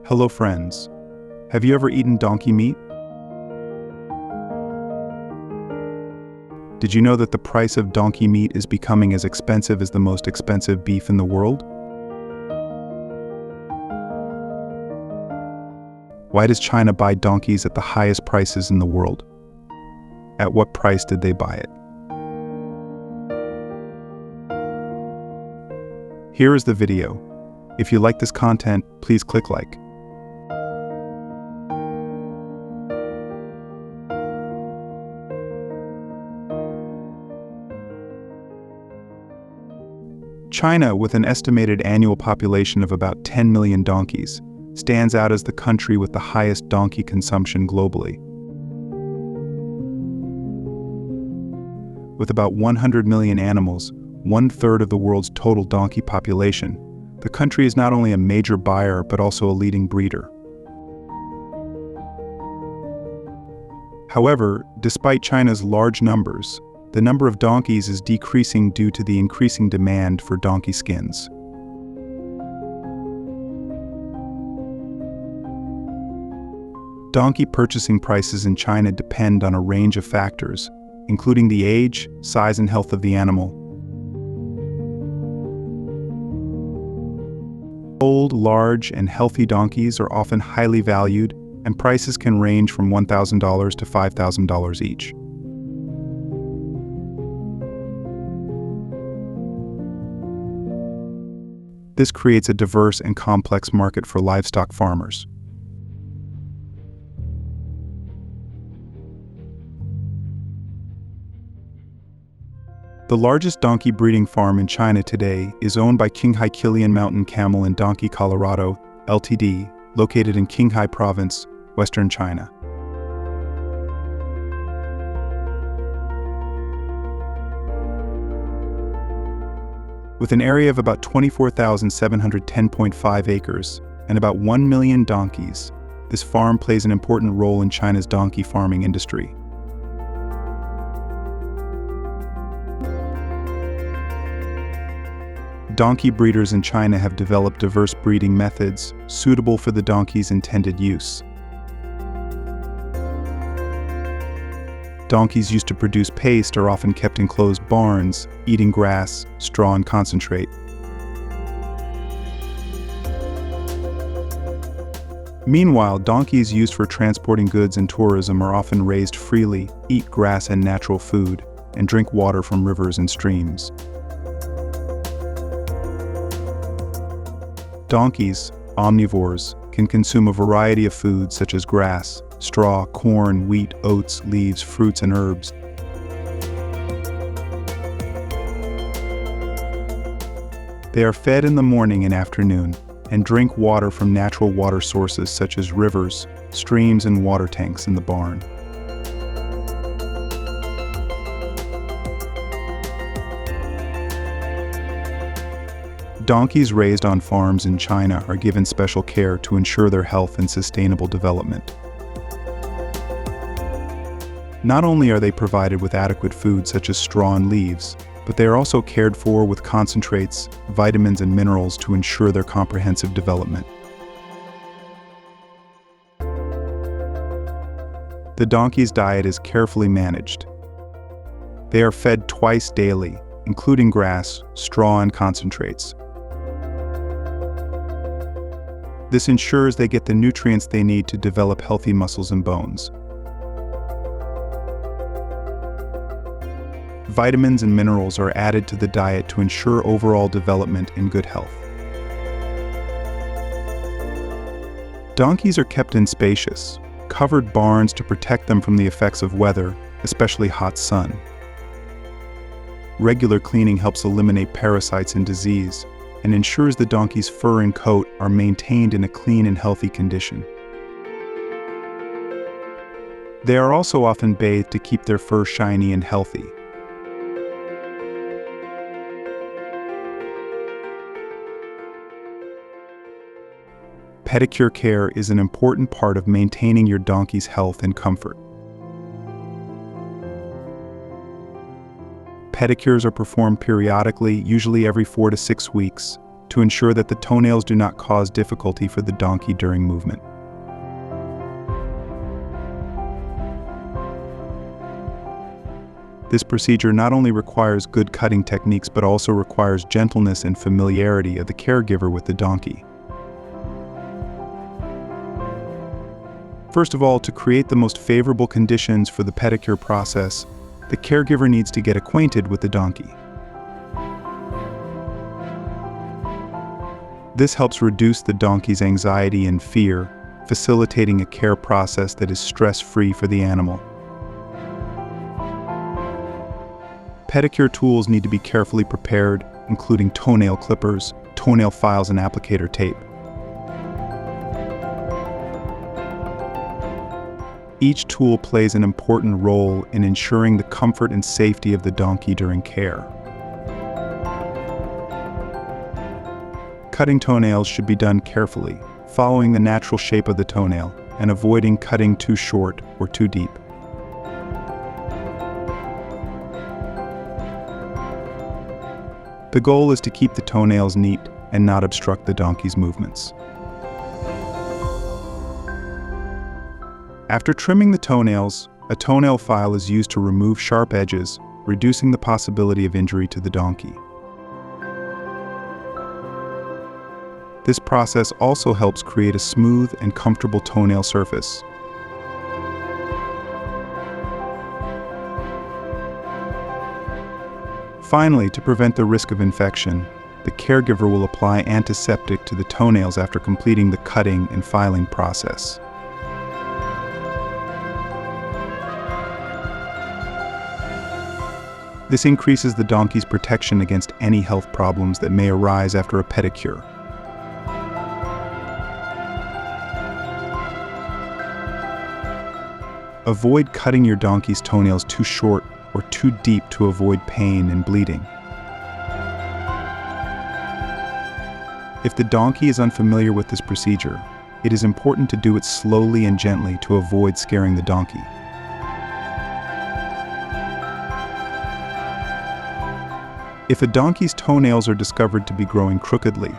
Hello friends. Have you ever eaten donkey meat? Did you know that the price of donkey meat is becoming as expensive as the most expensive beef in the world? Why does China buy donkeys at the highest prices in the world? At what price did they buy it? Here is the video. If you like this content, please click like. China, with an estimated annual population of about 10 million donkeys, stands out as the country with the highest donkey consumption globally. With about 100 million animals, 1/3 of the world's total donkey population, the country is not only a major buyer but also a leading breeder. However, despite China's large numbers, the number of donkeys is decreasing due to the increasing demand for donkey skins. Donkey purchasing prices in China depend on a range of factors, including the age, size, and health of the animal. Old, large, and healthy donkeys are often highly valued, and prices can range from $1,000 to $5,000 each. This creates a diverse and complex market for livestock farmers. The largest donkey breeding farm in China today is owned by Qinghai Kilian Mountain Camel and Donkey Colorado, Ltd., located in Qinghai Province, Western China. With an area of about 24,710.5 acres and about 1 million donkeys, this farm plays an important role in China's donkey farming industry. Donkey breeders in China have developed diverse breeding methods suitable for the donkey's intended use. Donkeys used to produce paste are often kept in closed barns, eating grass, straw, and concentrate. Meanwhile, donkeys used for transporting goods and tourism are often raised freely, eat grass and natural food, and drink water from rivers and streams. Donkeys, omnivores, can consume a variety of foods such as grass, straw, corn, wheat, oats, leaves, fruits, and herbs. They are fed in the morning and afternoon and drink water from natural water sources such as rivers, streams, and water tanks in the barn. Donkeys raised on farms in China are given special care to ensure their health and sustainable development. Not only are they provided with adequate food such as straw and leaves, but they are also cared for with concentrates, vitamins, and minerals to ensure their comprehensive development. The donkey's diet is carefully managed. They are fed twice daily, including grass, straw, and concentrates. This ensures they get the nutrients they need to develop healthy muscles and bones. Vitamins and minerals are added to the diet to ensure overall development and good health. Donkeys are kept in spacious, covered barns to protect them from the effects of weather, especially hot sun. Regular cleaning helps eliminate parasites and disease, and ensures the donkey's fur and coat are maintained in a clean and healthy condition. They are also often bathed to keep their fur shiny and healthy. Pedicure care is an important part of maintaining your donkey's health and comfort. Pedicures are performed periodically, usually every 4 to 6 weeks, to ensure that the toenails do not cause difficulty for the donkey during movement. This procedure not only requires good cutting techniques but also requires gentleness and familiarity of the caregiver with the donkey. First of all, to create the most favorable conditions for the pedicure process, the caregiver needs to get acquainted with the donkey. This helps reduce the donkey's anxiety and fear, facilitating a care process that is stress-free for the animal. Pedicure tools need to be carefully prepared, including toenail clippers, toenail files, and applicator tape. Each tool plays an important role in ensuring the comfort and safety of the donkey during care. Cutting toenails should be done carefully, following the natural shape of the toenail and avoiding cutting too short or too deep. The goal is to keep the toenails neat and not obstruct the donkey's movements. After trimming the toenails, a toenail file is used to remove sharp edges, reducing the possibility of injury to the donkey. This process also helps create a smooth and comfortable toenail surface. Finally, to prevent the risk of infection, the caregiver will apply antiseptic to the toenails after completing the cutting and filing process. This increases the donkey's protection against any health problems that may arise after a pedicure. Avoid cutting your donkey's toenails too short or too deep to avoid pain and bleeding. If the donkey is unfamiliar with this procedure, it is important to do it slowly and gently to avoid scaring the donkey. If a donkey's toenails are discovered to be growing crookedly,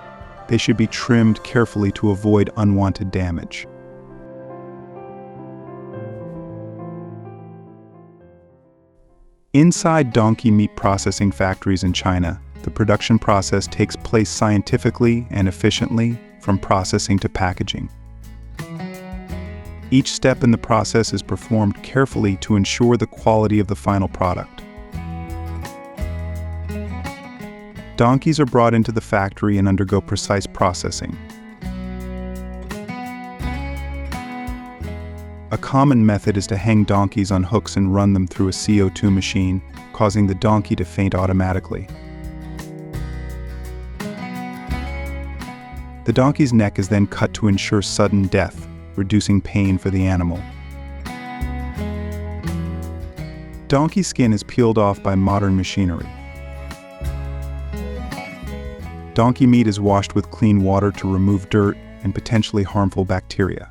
they should be trimmed carefully to avoid unwanted damage. Inside donkey meat processing factories in China, the production process takes place scientifically and efficiently, from processing to packaging. Each step in the process is performed carefully to ensure the quality of the final product. Donkeys are brought into the factory and undergo precise processing. A common method is to hang donkeys on hooks and run them through a CO2 machine, causing the donkey to faint automatically. The donkey's neck is then cut to ensure sudden death, reducing pain for the animal. Donkey skin is peeled off by modern machinery. Donkey meat is washed with clean water to remove dirt and potentially harmful bacteria.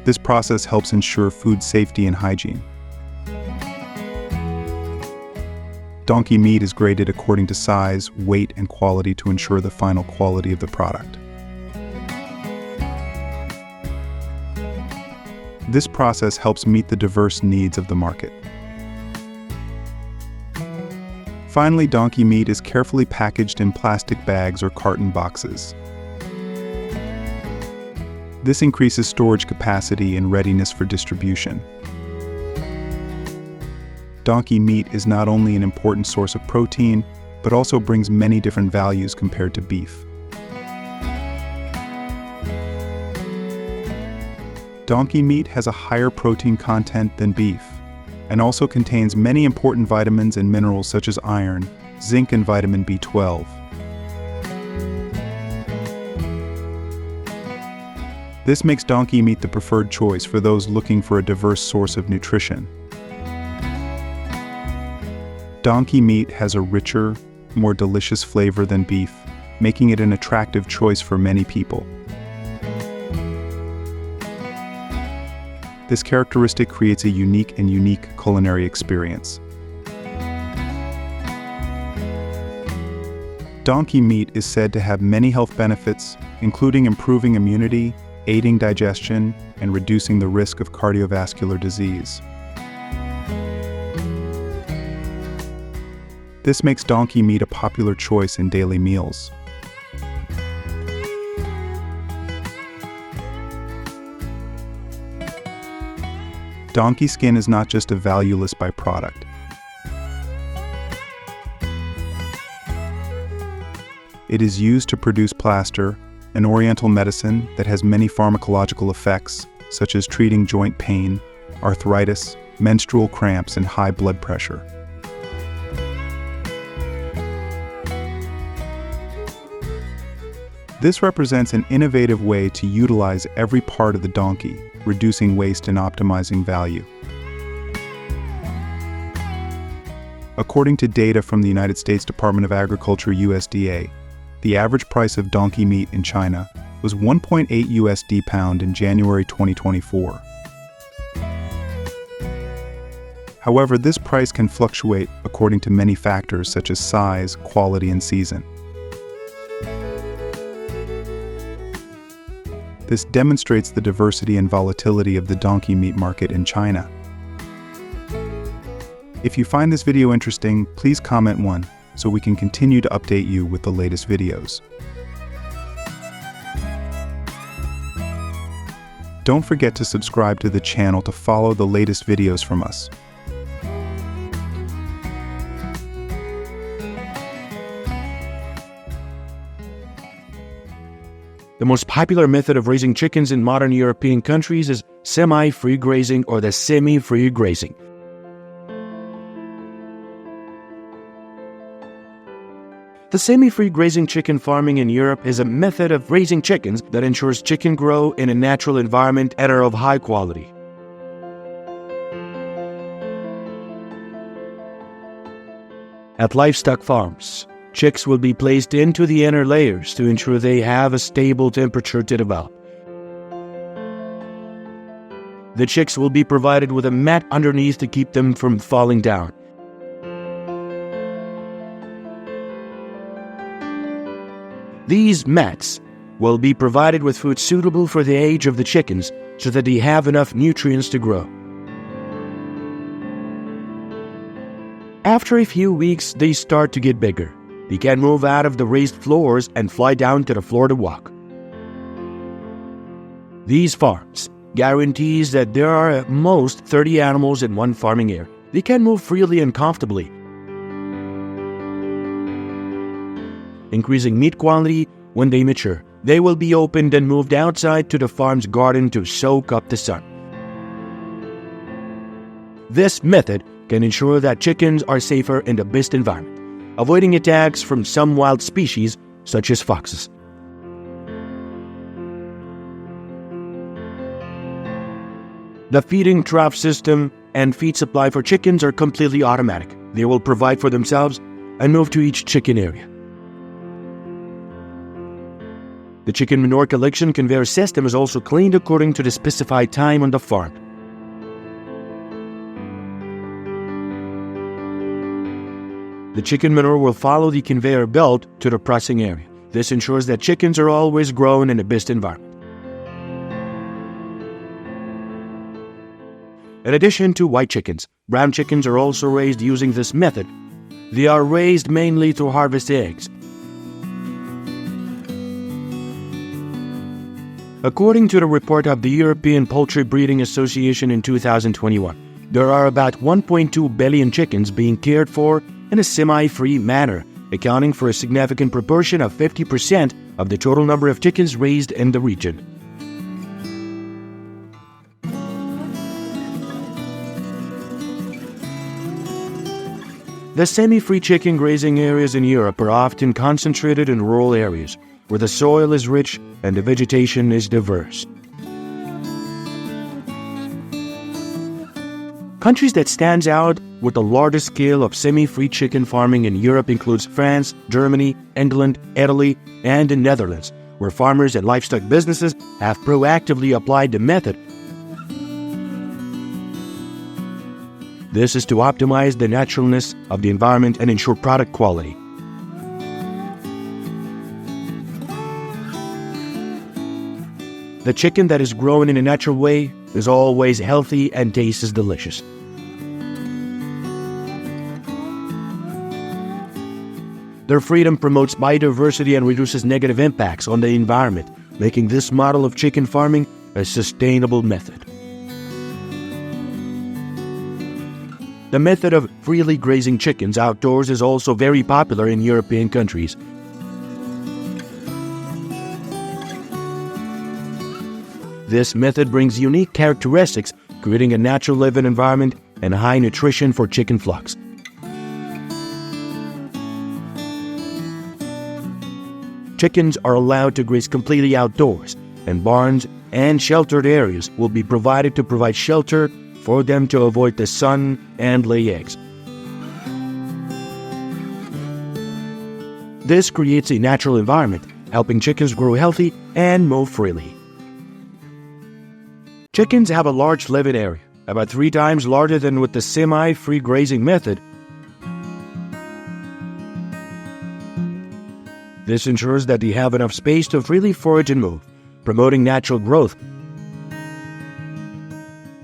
This process helps ensure food safety and hygiene. Donkey meat is graded according to size, weight, and quality to ensure the final quality of the product. This process helps meet the diverse needs of the market. Finally, donkey meat is carefully packaged in plastic bags or carton boxes. This increases storage capacity and readiness for distribution. Donkey meat is not only an important source of protein, but also brings many different values compared to beef. Donkey meat has a higher protein content than beef, and also contains many important vitamins and minerals such as iron, zinc, and vitamin B12. This makes donkey meat the preferred choice for those looking for a diverse source of nutrition. Donkey meat has a richer, more delicious flavor than beef, making it an attractive choice for many people. This characteristic creates a unique culinary experience. donkey meat is said to have many health benefits, including improving immunity, aiding digestion, and reducing the risk of cardiovascular disease. This makes donkey meat a popular choice in daily meals. Donkey skin is not just a valueless byproduct. It is used to produce plaster, an oriental medicine that has many pharmacological effects, such as treating joint pain, arthritis, menstrual cramps, and high blood pressure. This represents an innovative way to utilize every part of the donkey, reducing waste and optimizing value. According to data from the United States Department of Agriculture (USDA), the average price of donkey meat in China was 1.8 USD pound in January 2024. However, this price can fluctuate according to many factors such as size, quality, and season. This demonstrates the diversity and volatility of the donkey meat market in China. If you find this video interesting, please comment one so we can continue to update you with the latest videos. Don't forget to subscribe to the channel to follow the latest videos from us. The most popular method of raising chickens in modern European countries is semi-free grazing or the semi-free grazing. The semi-free grazing chicken farming in Europe is a method of raising chickens that ensures chicken grow in a natural environment and are of high quality. At livestock farms, chicks will be placed into the inner layers to ensure they have a stable temperature to develop. The chicks will be provided with a mat underneath to keep them from falling down. These mats will be provided with food suitable for the age of the chickens so that they have enough nutrients to grow. After a few weeks, they start to get bigger. They can move out of the raised floors and fly down to the floor to walk. These farms guarantees that there are at most 30 animals in one farming area. They can move freely and comfortably, increasing meat quality. When they mature, they will be opened and moved outside to the farm's garden to soak up the sun. This method can ensure that chickens are safer in the best environment, avoiding attacks from some wild species such as foxes. The feeding trough system and feed supply for chickens are completely automatic. They will provide for themselves and move to each chicken area. The chicken manure collection conveyor system is also cleaned according to the specified time on the farm. The chicken manure will follow the conveyor belt to the processing area. This ensures that chickens are always grown in the best environment. In addition to white chickens, brown chickens are also raised using this method. They are raised mainly to harvest eggs. According to the report of the European Poultry Breeding Association in 2021, there are about 1.2 billion chickens being cared for in a semi-free manner, accounting for a significant proportion of 50% of the total number of chickens raised in the region. The semi-free chicken grazing areas in Europe are often concentrated in rural areas, where the soil is rich and the vegetation is diverse. Countries that stands out with the largest scale of semi-free chicken farming in Europe includes France, Germany, England, Italy, and the Netherlands, where farmers and livestock businesses have proactively applied the method. This is to optimize the naturalness of the environment and ensure product quality. The chicken that is grown in a natural way is always healthy and tastes delicious. Their freedom promotes biodiversity and reduces negative impacts on the environment, making this model of chicken farming a sustainable method. The method of freely grazing chickens outdoors is also very popular in European countries. This method brings unique characteristics, creating a natural living environment and high nutrition for chicken flocks. Chickens are allowed to graze completely outdoors, and barns and sheltered areas will be provided to provide shelter for them to avoid the sun and lay eggs. This creates a natural environment, helping chickens grow healthy and move freely. Chickens have a large living area, about 3 times larger than with the semi-free grazing method. This ensures that they have enough space to freely forage and move, promoting natural growth.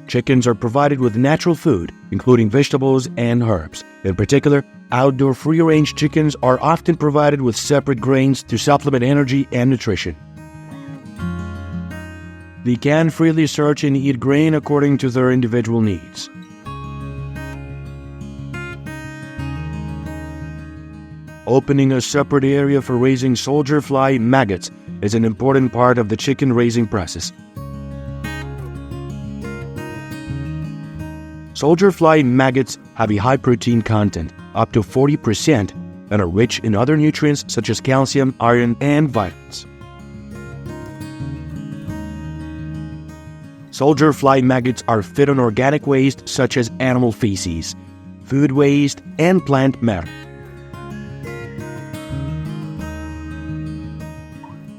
Chickens are provided with natural food, including vegetables and herbs. In particular, outdoor free-range chickens are often provided with separate grains to supplement energy and nutrition. They can freely search and eat grain according to their individual needs. Opening a separate area for raising soldier fly maggots is an important part of the chicken raising process. Soldier fly maggots have a high protein content, up to 40%, and are rich in other nutrients such as calcium, iron, and vitamins. Soldier fly maggots are fed on organic waste such as animal feces, food waste, and plant matter.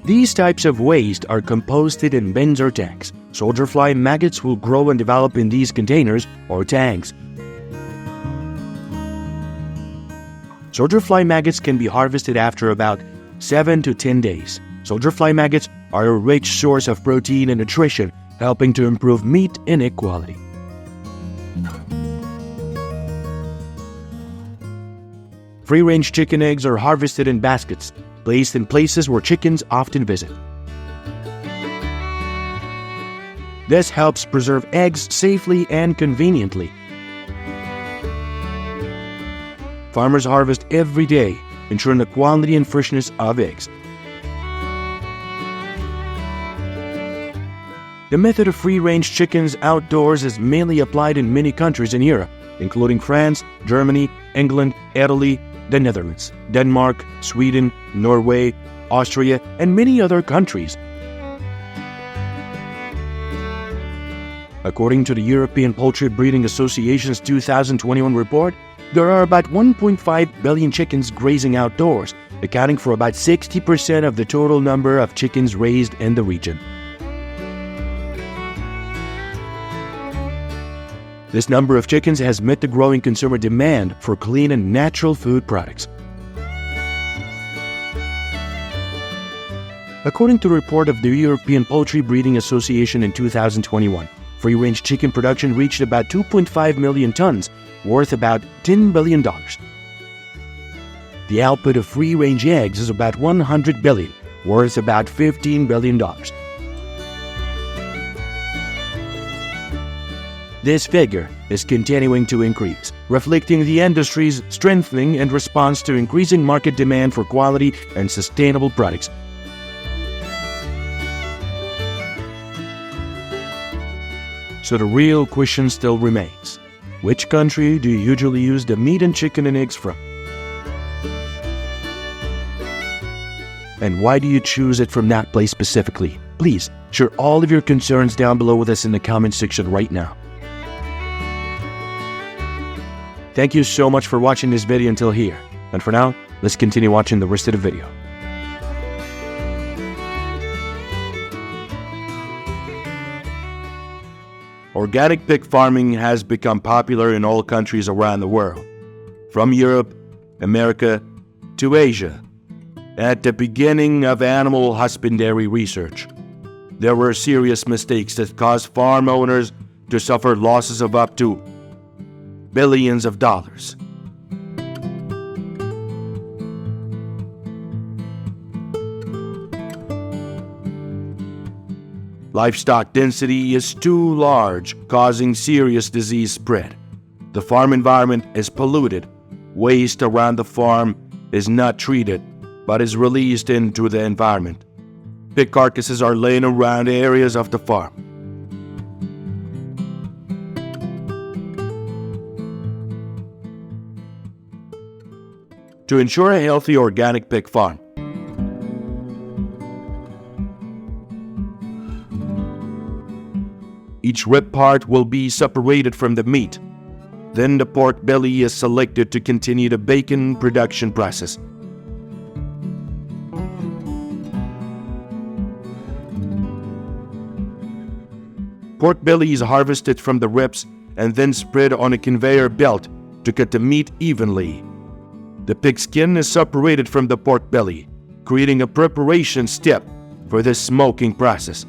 These types of waste are composted in bins or tanks. Soldier fly maggots will grow and develop in these containers or tanks. Soldier fly maggots can be harvested after about 7 to 10 days. Soldier fly maggots are a rich source of protein and nutrition, helping to improve meat and egg quality. Free-range chicken eggs are harvested in baskets, placed in places where chickens often visit. This helps preserve eggs safely and conveniently. Farmers harvest every day, ensuring the quality and freshness of eggs. The method of free-range chickens outdoors is mainly applied in many countries in Europe, including France, Germany, England, Italy, the Netherlands, Denmark, Sweden, Norway, Austria, and many other countries. According to the European Poultry Breeding Association's 2021 report, there are about 1.5 billion chickens grazing outdoors, accounting for about 60% of the total number of chickens raised in the region. This number of chickens has met the growing consumer demand for clean and natural food products. According to a report of the European Poultry Breeding Association in 2021, free-range chicken production reached about 2.5 million tons, worth about $10 billion. The output of free-range eggs is about 100 billion, worth about $15 billion. This figure is continuing to increase, reflecting the industry's strengthening and response to increasing market demand for quality and sustainable products. So the real question still remains: which country do you usually use the meat and chicken and eggs from? And why do you choose it from that place specifically? Please share all of your concerns down below with us in the comment section right now. Thank you so much for watching this video until here. And for now, let's continue watching the rest of the video. Organic pig farming has become popular in all countries around the world, from Europe, America, to Asia, at the beginning of animal husbandry research. There were serious mistakes that caused farm owners to suffer losses of up to billions of dollars. Livestock density is too large, causing serious disease spread. The farm environment is polluted. Waste around the farm is not treated, but is released into the environment. Pig carcasses are laying around areas of the farm. To ensure a healthy organic pig farm, each rib part will be separated from the meat. Then the pork belly is selected to continue the bacon production process. Pork belly is harvested from the ribs and then spread on a conveyor belt to cut the meat evenly. The pig skin is separated from the pork belly, creating a preparation step for the smoking process.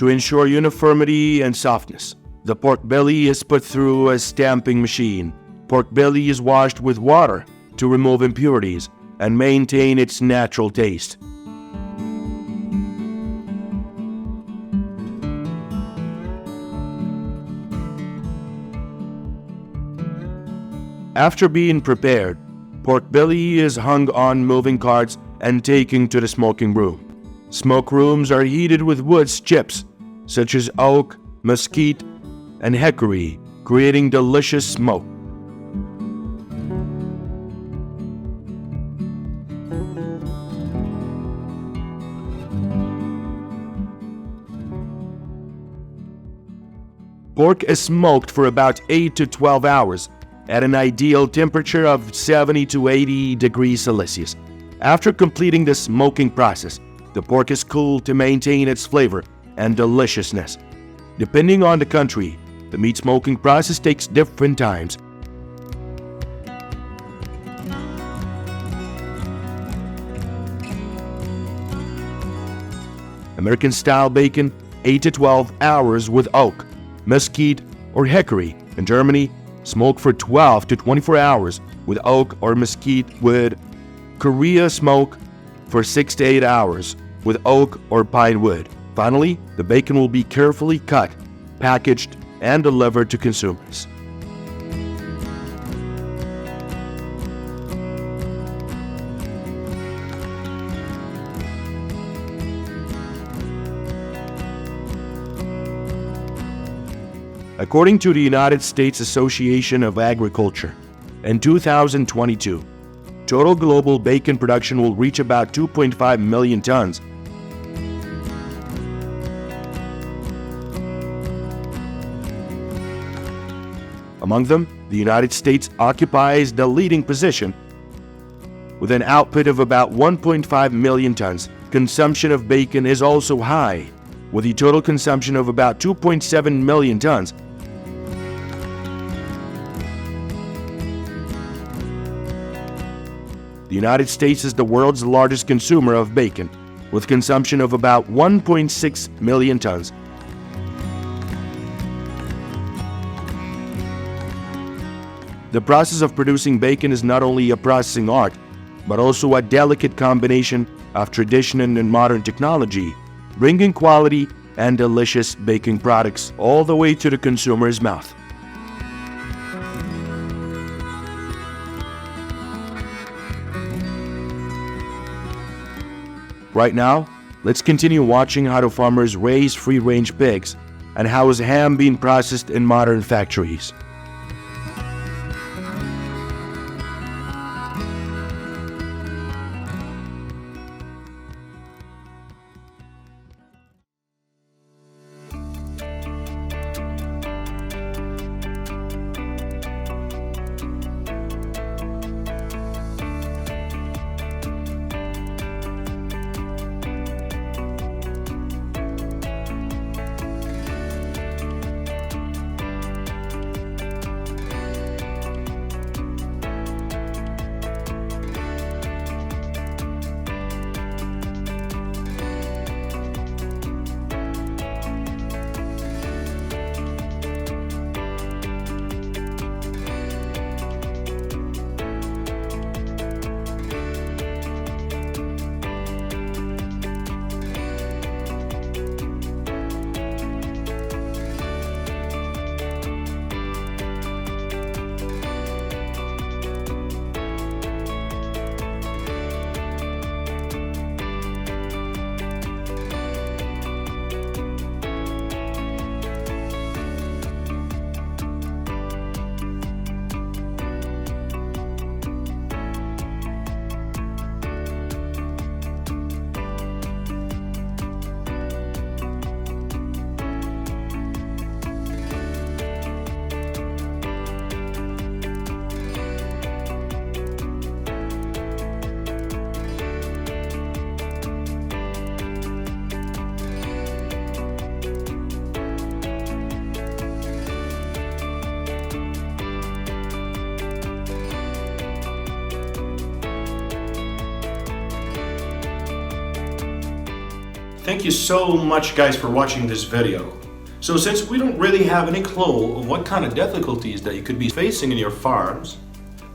To ensure uniformity and softness, the pork belly is put through a stamping machine. Pork belly is washed with water to remove impurities and maintain its natural taste. After being prepared, pork belly is hung on moving carts and taken to the smoking room. Smoke rooms are heated with wood chips such as oak, mesquite, and hickory, creating delicious smoke. Pork is smoked for about 8 to 12 hours at an ideal temperature of 70 to 80 degrees Celsius. After completing the smoking process, the pork is cooled to maintain its flavor and deliciousness. Depending on the country, the meat smoking process takes different times. American-style bacon, 8 to 12 hours with oak, mesquite, or hickory. In Germany, smoke for 12 to 24 hours with oak or mesquite wood. Korea, smoke for 6 to 8 hours with oak or pine wood. Finally, the bacon will be carefully cut, packaged, and delivered to consumers. According to the United States Association of Agriculture, in 2022, total global bacon production will reach about 2.5 million tons. Among them, the United States occupies the leading position with an output of about 1.5 million tons. Consumption of bacon is also high, with a total consumption of about 2.7 million tons. The United States is the world's largest consumer of bacon, with consumption of about 1.6 million tons. The process of producing bacon is not only a processing art, but also a delicate combination of tradition and modern technology, bringing quality and delicious baking products all the way to the consumer's mouth. Right now, let's continue watching how the farmers raise free-range pigs and how is ham being processed in modern factories. Thank you so much guys for watching this video. So since we don't really have any clue of what kind of difficulties that you could be facing in your farms,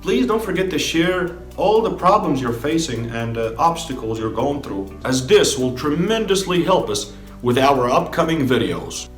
please don't forget to share all the problems you're facing and obstacles you're going through, as this will tremendously help us with our upcoming videos.